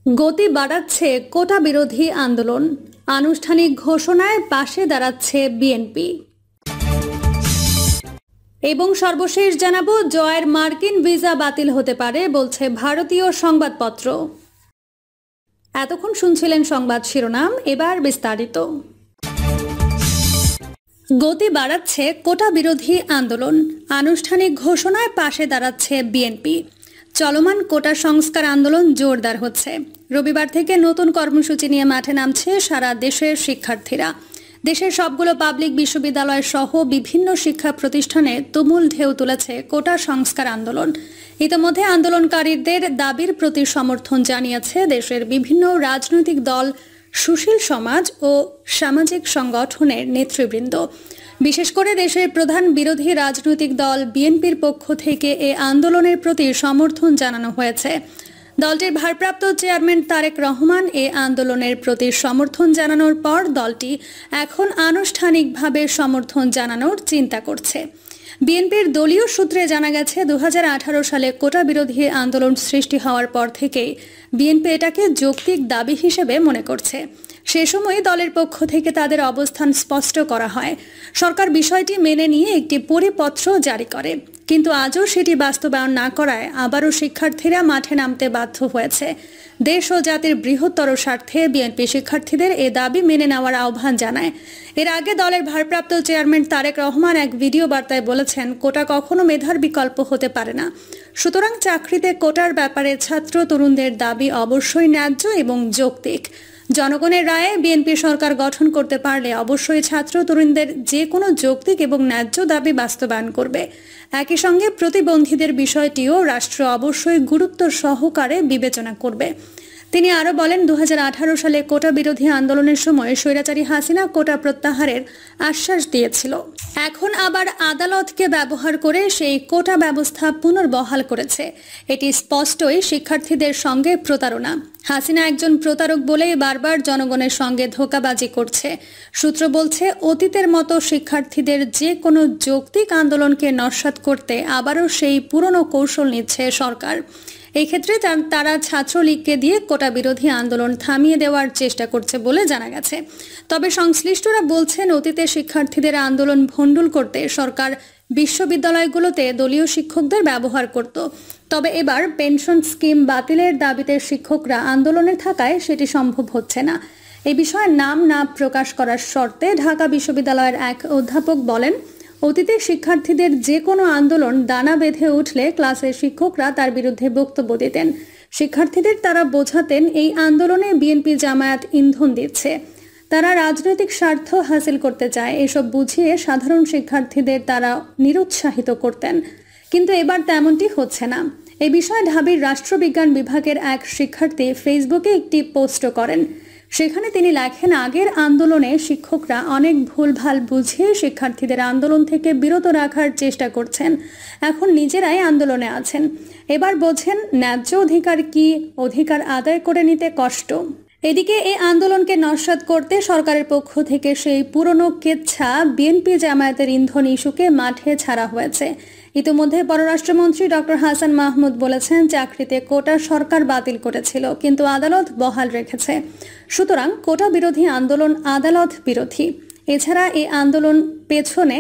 গতি বাড়াচ্ছে কোটা বিরোধী আন্দোলন, আনুষ্ঠানিক ঘোষণায় পাশে দাঁড়াচ্ছে বিএনপি। এবং সর্বশেষ জানাবো, জয়ের মার্কিন ভিসা বাতিল হতে পারে বলছে ভারতীয় সংবাদপত্র। এতক্ষণ শুনছিলেন সংবাদ শিরোনাম, এবার বিস্তারিত। গতি বাড়াচ্ছে কোটা বিরোধী আন্দোলন, আনুষ্ঠানিক ঘোষণায় পাশে দাঁড়াচ্ছে বিএনপি। চলমান কোটা সংস্কার আন্দোলন জোরদার হচ্ছে। রবিবার থেকে নতুন কর্মসূচি নিয়ে মাঠে নামছে সারা দেশের শিক্ষার্থীরা। দেশের সবগুলো পাবলিক বিশ্ববিদ্যালয় সহ বিভিন্ন শিক্ষা প্রতিষ্ঠানে তুমুল ঢেউ তুলেছে কোটা সংস্কার আন্দোলন। ইতিমধ্যে আন্দোলনকারীদের দাবির প্রতি সমর্থন জানিয়েছে দেশের বিভিন্ন রাজনৈতিক দল, সুশীল সমাজ ও সামাজিক সংগঠনের নেতৃবৃন্দ। বিশেষ করে দেশের প্রধান বিরোধী রাজনৈতিক দল বিএনপির পক্ষ থেকে এ আন্দোলনের প্রতি সমর্থন জানানো হয়েছে। দলটির ভারপ্রাপ্ত চেয়ারম্যান তারেক রহমান এ আন্দোলনের প্রতি সমর্থন জানানোর পর দলটি এখন আনুষ্ঠানিকভাবে সমর্থন জানানোর চিন্তা করছে। বিএনপির দলীয় সূত্রে জানা গেছে, 2018 সালে কোটা বিরোধী আন্দোলন সৃষ্টি হওয়ার পর থেকে বিএনপি এটাকে যৌক্তিক দাবি হিসেবে মনে করছে। সে সময় দলের পক্ষ থেকে তাদের অবস্থান স্পষ্ট করা হয়। সরকার বিষয়টি মেনে নিয়ে একটি পরিপত্র জারি করে, কিন্তু আজও সেটি বাস্তবায়ন না করায় আবারও শিক্ষার্থীরা মাঠে নামতে বাধ্য হয়েছে। দেশ ও জাতির বৃহত্তর স্বার্থে বিএনপি শিক্ষার্থীদের এ দাবি মেনে নেওয়ার আহ্বান জানায়। এর আগে দলের ভারপ্রাপ্ত চেয়ারম্যান তারেক রহমান এক ভিডিও বার্তায় বলেছেন, কোটা কখনো মেধার বিকল্প হতে পারে না। সুতরাং চাকরিতে কোটার ব্যাপারে ছাত্র তরুণদের দাবি অবশ্যই ন্যায্য এবং যৌক্তিক। জনগণের রায়ে বিএনপি সরকার গঠন করতে পারলে অবশ্যই ছাত্র তরুণদের যে কোনো যৌক্তিক এবং ন্যায্য দাবি বাস্তবায়ন করবে। একই সঙ্গে প্রতিবন্ধীদের বিষয়টিও রাষ্ট্র অবশ্যই গুরুত্ব সহকারে বিবেচনা করবে। তিনি আরও বলেন, 2018 সালে কোটা বিরোধী আন্দোলনের সময় স্বৈরাচারী হাসিনা কোটা প্রত্যাহারের আশ্বাস দিয়েছিল। এখন আবার আদালতকে ব্যবহার করে সেই কোটা ব্যবস্থা পুনর্বহাল করেছে। এটি স্পষ্টই শিক্ষার্থীদের সঙ্গে প্রতারণা। হাসিনা একজন প্রতারক বলেই বারবার জনগণের সঙ্গে ধোঁকাবাজি করছে। সূত্র বলছে, অতীতের মতো শিক্ষার্থীদের যে কোনো যৌক্তিক আন্দোলনকে নস্যাৎ করতে আবারও সেই পুরনো কৌশল নিচ্ছে সরকার। এই ক্ষেত্রে তারা ছাত্রলীগকে দিয়ে কোটা বিরোধী আন্দোলন থামিয়ে দেওয়ার চেষ্টা করছে বলে জানা গেছে। তবে সংশ্লিষ্টরা বলছেন, অতীতে শিক্ষার্থীদের আন্দোলন ভণ্ডুল করতে সরকার বিশ্ববিদ্যালয়গুলোতে দলীয় শিক্ষকদের ব্যবহার করত। তবে এবার পেনশন স্কিম বাতিলের দাবিতে শিক্ষকরা আন্দোলনে থাকায় সেটি সম্ভব হচ্ছে না। এ বিষয়ে নাম না প্রকাশ করার শর্তে ঢাকা বিশ্ববিদ্যালয়ের এক অধ্যাপক বলেন, অতীতে শিক্ষার্থীদের যে কোনো আন্দোলন দানা বেঁধে উঠলে ক্লাসের শিক্ষকরা তার বিরুদ্ধে বক্তব্য দিতেন। শিক্ষার্থীদের তারা বোঝাতেন, এই আন্দোলনে বিএনপি জামায়াত ইন্ধন দিচ্ছে, তারা রাজনৈতিক স্বার্থ হাসিল করতে চায়। এসব বুঝিয়ে সাধারণ শিক্ষার্থীদের তারা নিরুৎসাহিত করতেন। কিন্তু এবার তেমনটি হচ্ছে না। এ বিষয়ে ঢাবির রাষ্ট্রবিজ্ঞান বিভাগের এক শিক্ষার্থী ফেসবুকে একটি পোস্ট করেন। সেখানে তিনি লেখেন, আগের আন্দোলনে শিক্ষকরা অনেক ভুলভাল বুঝিয়ে শিক্ষার্থীদের আন্দোলন থেকে বিরত রাখার চেষ্টা করছেন। এখন নিজেরাই আন্দোলনে আছেন। এবার বোঝেন ন্যায্য অধিকার কি, অধিকার আদায় করে নিতে কষ্ট। এদিকে এই আন্দোলনকে নস্যাৎ করতে সরকারের পক্ষ থেকে সেই পুরনো কেচ্ছা বিএনপি জামায়াতের ইন্ধন ইস্যুকে মাঠে ছাড়া হয়েছে। ইতিমধ্যে পররাষ্ট্রমন্ত্রী ডক্টর হাসান মাহমুদ বলেছেন, চাকরিতে কোটা সরকার বাতিল করেছিল, কিন্তু আদালত বহাল রেখেছে। সুতরাং কোটা বিরোধী আন্দোলন আদালত বিরোধী। এছাড়া এই আন্দোলন পেছনে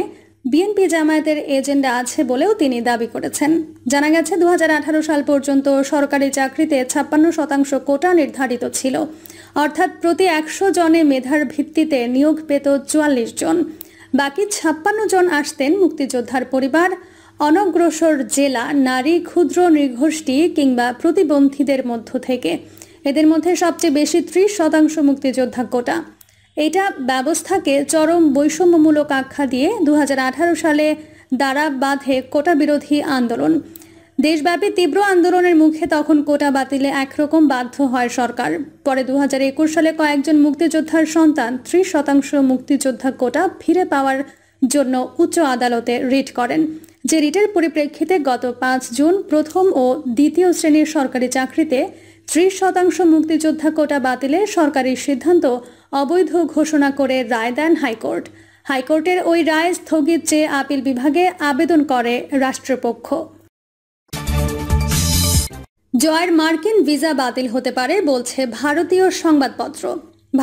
বিএনপি জামায়াতের এজেন্ডা আছে বলেও তিনি দাবি করেছেন। জানা গেছে, 2018 সাল পর্যন্ত সরকারি চাকরিতে 56% কোটা নির্ধারিত ছিল। অর্থাৎ প্রতি 100 জনে মেধার ভিত্তিতে নিয়োগ পেত 44 জন। বাকি 56 জন আসতেন মুক্তিযোদ্ধার পরিবার, অনগ্রসর জেলা, নারী, ক্ষুদ্র নৃগোষ্ঠী কিংবা প্রতিবন্ধীদের মধ্য থেকে। এদের মধ্যে সবচেয়ে বেশি 30% মুক্তিযোদ্ধা কোটা। এটা ব্যবস্থাকে চরম বৈষম্যমূলক আখ্যা দিয়ে 2018 সালে দাঁড়া বাঁধে কোটা বিরোধী আন্দোলন। দেশব্যাপী তীব্র আন্দোলনের মুখে তখন কোটা বাতিলে একরকম বাধ্য হয় সরকার। পরে 2021 সালে কয়েকজন মুক্তিযোদ্ধার সন্তান 30% মুক্তিযোদ্ধা কোটা ফিরে পাওয়ার জন্য উচ্চ আদালতে রিট করেন। যে রিটের পরিপ্রেক্ষিতে গত 5 জুন প্রথম ও দ্বিতীয় শ্রেণীর সরকারি চাকরিতে 30% মুক্তিযোদ্ধা কোটা বাতিলের সরকারি সিদ্ধান্ত অবৈধ ঘোষণা করে রায় দেন হাইকোর্ট। হাইকোর্টের ওই রায় স্থগিত চেয়ে আপিল বিভাগে আবেদন করে রাষ্ট্রপক্ষ। জয়ের মার্কিন ভিসা বাতিল হতে পারে বলছে ভারতীয় সংবাদপত্র।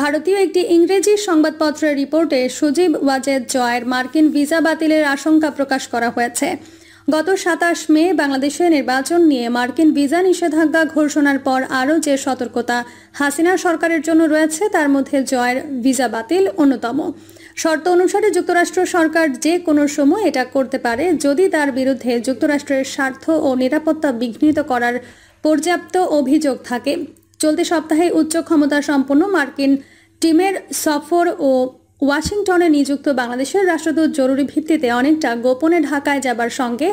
ভারতীয় একটি ইংরেজি সংবাদপত্রের রিপোর্টে সজীব ওয়াজেদ জয়ের মার্কিন ভিসা বাতিলের আশঙ্কা প্রকাশ করা হয়েছে। গত 27 মে বাংলাদেশে নির্বাচন নিয়ে মার্কিন ভিসা নিষেধাজ্ঞা ঘোষণার পর আরও যে সতর্কতা হাসিনা সরকারের জন্য রয়েছে তার মধ্যে জয়ের ভিসা বাতিল অন্যতম। শর্ত অনুসারে যুক্তরাষ্ট্র সরকার যে কোনো সময় এটা করতে পারে যদি তার বিরুদ্ধে যুক্তরাষ্ট্রের স্বার্থ ও নিরাপত্তা বিঘ্নিত করার পর্যাপ্ত অভিযোগ থাকে। চলতি সপ্তাহে উচ্চ ক্ষমতা সম্পন্ন মার্কিন টিমের সফর ও ওয়াশিংটনে নিযুক্ত বাংলাদেশের রাষ্ট্রদূত জরুরি ভিত্তিতে অনেকটা গোপনে ঢাকায় যাবার সঙ্গে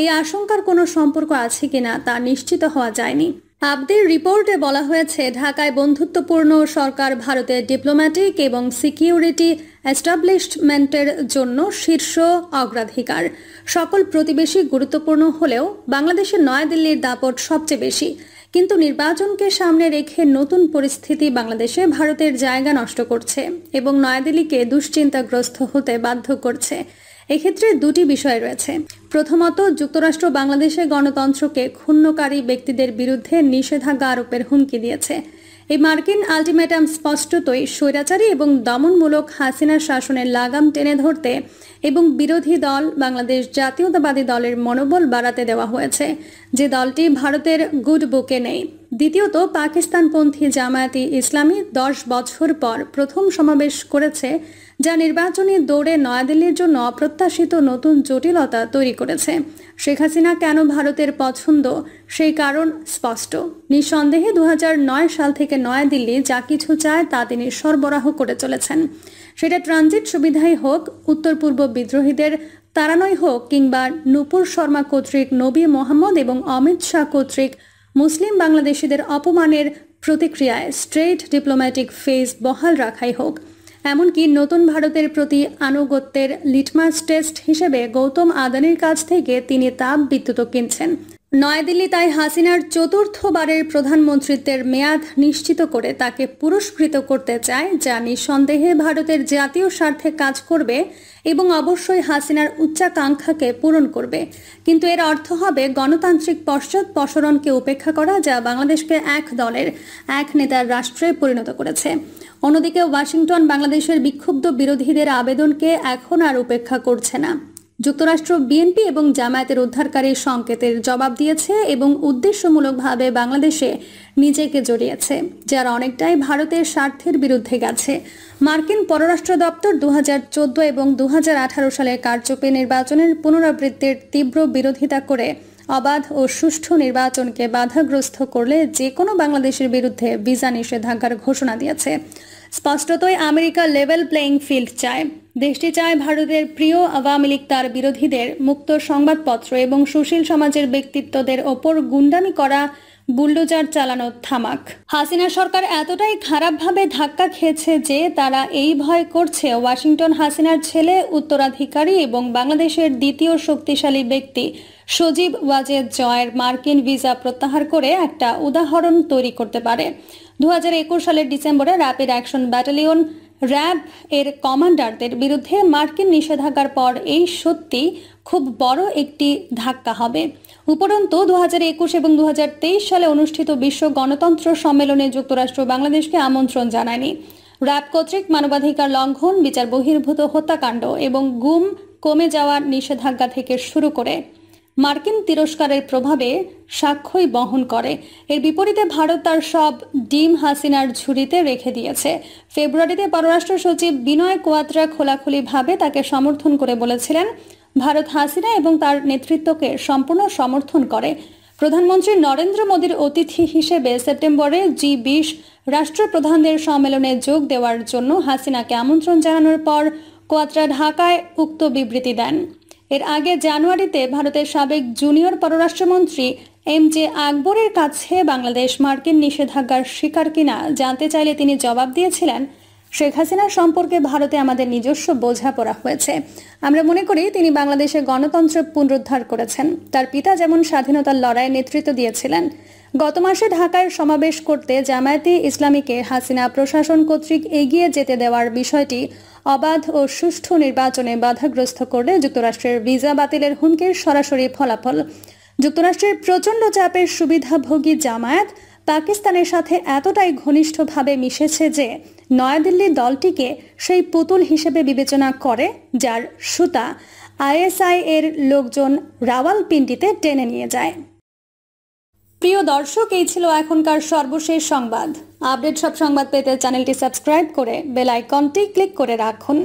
এই আশঙ্কার কোনো সম্পর্ক আছে কিনা তা নিশ্চিত হওয়া যায়নি। আবদির রিপোর্টে বলা হয়েছে, ঢাকায় বন্ধুত্বপূর্ণ সরকার ভারতের ডিপ্লোম্যাটিক এবং সিকিউরিটি এস্টাবলিশমেন্টের জন্য শীর্ষ অগ্রাধিকার। সকল প্রতিবেশী গুরুত্বপূর্ণ হলেও বাংলাদেশের নয়াদিল্লির দাপট সবচেয়ে বেশি। কিন্তু নির্বাচনকে সামনে রেখে নতুন পরিস্থিতি বাংলাদেশে ভারতের জায়গা নষ্ট করছে এবং নয়াদিল্লিকে দুশ্চিন্তাগ্রস্ত হতে বাধ্য করছে। এক্ষেত্রে দুটি বিষয় রয়েছে। প্রথমত, যুক্তরাষ্ট্র বাংলাদেশে গণতন্ত্রকে ক্ষুণ্ণকারী ব্যক্তিদের বিরুদ্ধে নিষেধাজ্ঞা আরোপের হুমকি দিয়েছে। এই মার্কিন আলটিমেটাম স্পষ্টতই স্বৈরাচারী এবং দমনমূলক হাসিনার শাসনের লাগাম টেনে ধরতে এবং বিরোধী দল বাংলাদেশ জাতীয়তাবাদী দলের মনোবল বাড়াতে দেওয়া হয়েছে, যে দলটি ভারতের গুড বুকে নেই। দ্বিতীয়ত, পাকিস্তানপন্থী জামায়াতে ইসলামী 10 বছর পর প্রথম সমাবেশ করেছে, যা নির্বাচনী দৌড়ে নয়াদিল্লির জন্য অপ্রত্যাশিত নতুন জটিলতা তৈরি করেছে। শেখ হাসিনা কেন ভারতের পছন্দ সেই কারণ স্পষ্ট। নিঃসন্দেহে 2009 সাল থেকে নয়াদিল্লি যা কিছু চায় তা তিনি সরবরাহ করে চলেছেন। সেটা ট্রানজিট সুবিধাই হোক, উত্তর পূর্ব বিদ্রোহীদের তাড়ানোই হোক, কিংবা নূপুর শর্মা কর্তৃক নবী মোহাম্মদ এবং অমিত শাহ কর্তৃক মুসলিম বাংলাদেশিদের অপমানের প্রতিক্রিয়ায় স্ট্রেট ডিপ্লোম্যাটিক ফেজ বহাল রাখাই হোক। এমনকি নতুন ভারতের প্রতি আনুগত্যের লিটমাস টেস্ট হিসেবে গৌতম আদানির কাছ থেকে তিনি তাপ বিদ্যুৎ কিনছেন। নয়াদিল্লি তাই হাসিনার চতুর্থবারের প্রধানমন্ত্রিত্বের মেয়াদ নিশ্চিত করে তাকে পুরস্কৃত করতে চায়, যা নিঃসন্দেহে ভারতের জাতীয় স্বার্থে কাজ করবে এবং অবশ্যই হাসিনার উচ্চাকাঙ্ক্ষাকে পূরণ করবে। কিন্তু এর অর্থ হবে গণতান্ত্রিক পশ্চাদপসরণকে উপেক্ষা করা, যা বাংলাদেশকে এক দলের এক নেতার রাষ্ট্রে পরিণত করেছে। অন্যদিকে ওয়াশিংটন বাংলাদেশের বিক্ষুব্ধ বিরোধীদের আবেদনকে এখন আর উপেক্ষা করছে না। যুক্তরাষ্ট্র বিএনপি এবং জামায়াতের উদ্ধারকারী সংকেতের জবাব দিয়েছে এবং উদ্দেশ্যমূলকভাবে বাংলাদেশে নিজেকে জড়িয়েছে, যার অনেকটাই ভারতের স্বার্থের বিরুদ্ধে গেছে। মার্কিন পররাষ্ট্র দপ্তর 2014 এবং 2018 সালের কারচুপি নির্বাচনের পুনরাবৃত্তির তীব্র বিরোধিতা করে অবাধ ও সুষ্ঠু নির্বাচনকে বাধাগ্রস্ত করলে যে কোনো বাংলাদেশের বিরুদ্ধে ভিসা নিষেধাজ্ঞার ঘোষণা দিয়েছে। স্পষ্টতই আমেরিকা লেভেল প্লেইং ফিল্ড চায়। দেশটি চায় ভারতের প্রিয় আওয়ামী লীগ তার বিরোধীদের, মুক্ত সংবাদপত্র এবং সুশীল সমাজের ব্যক্তিত্বদের ওপর গুন্ডামি করা বুলডোজার চালানো থামাক। হাসিনা সরকার এতটাই খারাপভাবে ধাক্কা খেয়েছে যে তারা এই ভয় করছে ওয়াশিংটন হাসিনার ছেলে, উত্তরাধিকারী এবং বাংলাদেশের দ্বিতীয় শক্তিশালী ব্যক্তি সজীব ওয়াজেদ জয়ের মার্কিন ভিসা প্রত্যাহার করে একটা উদাহরণ তৈরি করতে পারে। 2021 সালের ডিসেম্বরে র্যাপিড অ্যাকশন ব্যাটালিয়ন র্যাব এর কমান্ডারদের বিরুদ্ধে মার্কিন নিষেধাজ্ঞার পর এই সত্যি খুব বড় একটি ধাক্কা হবে। উপরন্তু 2021 এবং 2023 সালে অনুষ্ঠিত বিশ্ব গণতন্ত্র সম্মেলনে যুক্তরাষ্ট্র বাংলাদেশকে আমন্ত্রণ জানায়নি। র্যাব কর্তৃক মানবাধিকার লঙ্ঘন, বিচার বহির্ভূত হত্যাকাণ্ড এবং গুম কমে যাওয়ার নিষেধাজ্ঞা থেকে শুরু করে মার্কিন তিরস্কারের প্রভাবে সাক্ষ্যই বহন করে। এর বিপরীতে ভারত তার সব ডিম হাসিনার ঝুড়িতে রেখে দিয়েছে। ফেব্রুয়ারিতে পররাষ্ট্র সচিব বিনয় কোয়াত্রা খোলাখুলিভাবে তাকে সমর্থন করে বলেছিলেন, ভারত হাসিনা এবং তার নেতৃত্বকে সম্পূর্ণ সমর্থন করে। প্রধানমন্ত্রী নরেন্দ্র মোদীর অতিথি হিসেবে সেপ্টেম্বরে G20 রাষ্ট্রপ্রধানদের সম্মেলনে যোগ দেওয়ার জন্য হাসিনাকে আমন্ত্রণ জানানোর পর কোয়াত্রা ঢাকায় উক্ত বিবৃতি দেন। এর আগে জানুয়ারিতে ভারতের সাবেক জুনিয়র পররাষ্ট্রমন্ত্রী MJ আকবরের কাছে বাংলাদেশ মার্কিন নিষেধাজ্ঞার শিকার কিনা জানতে চাইলে তিনি জবাব দিয়েছিলেন, শেখ হাসিনার সম্পর্কে ভারতে আমাদের নিজস্ব বোঝাপড়া হয়েছে। আমরা মনে করি তিনি বাংলাদেশে গণতন্ত্র পুনরুদ্ধার করেছেন। তার পিতা যেমন স্বাধীনতার লড়াইয়ে নেতৃত্ব দিয়েছিলেন। গত মাসে ঢাকায় সমাবেশ করতে জামায়াতে ইসলামীকে হাসিনা প্রশাসন কর্তৃক এগিয়ে যেতে দেওয়ার বিষয়টি অবাধ ও সুষ্ঠু নির্বাচনে বাধাগ্রস্ত করলে যুক্তরাষ্ট্রের ভিসা বাতিলের হুমকির সরাসরি ফলাফল। যুক্তরাষ্ট্রের প্রচণ্ড চাপের সুবিধাভোগী জামায়াত পাকিস্তানের সাথে এতটাই ঘনিষ্ঠভাবে মিশেছে যে নয়াদিল্লি দলটিকে সেই পুতুল হিসেবে বিবেচনা করে, যার সুতা আইএসআই এর লোকজন রাওয়ালপিন্ডিতে টেনে নিয়ে যায়। প্রিয় দর্শক, এই ছিল এখনকার সর্বশেষ সংবাদ। আপডেট সব সংবাদ পেতে চ্যানেলটি সাবস্ক্রাইব করে বেল আইকনটি ক্লিক করে রাখুন।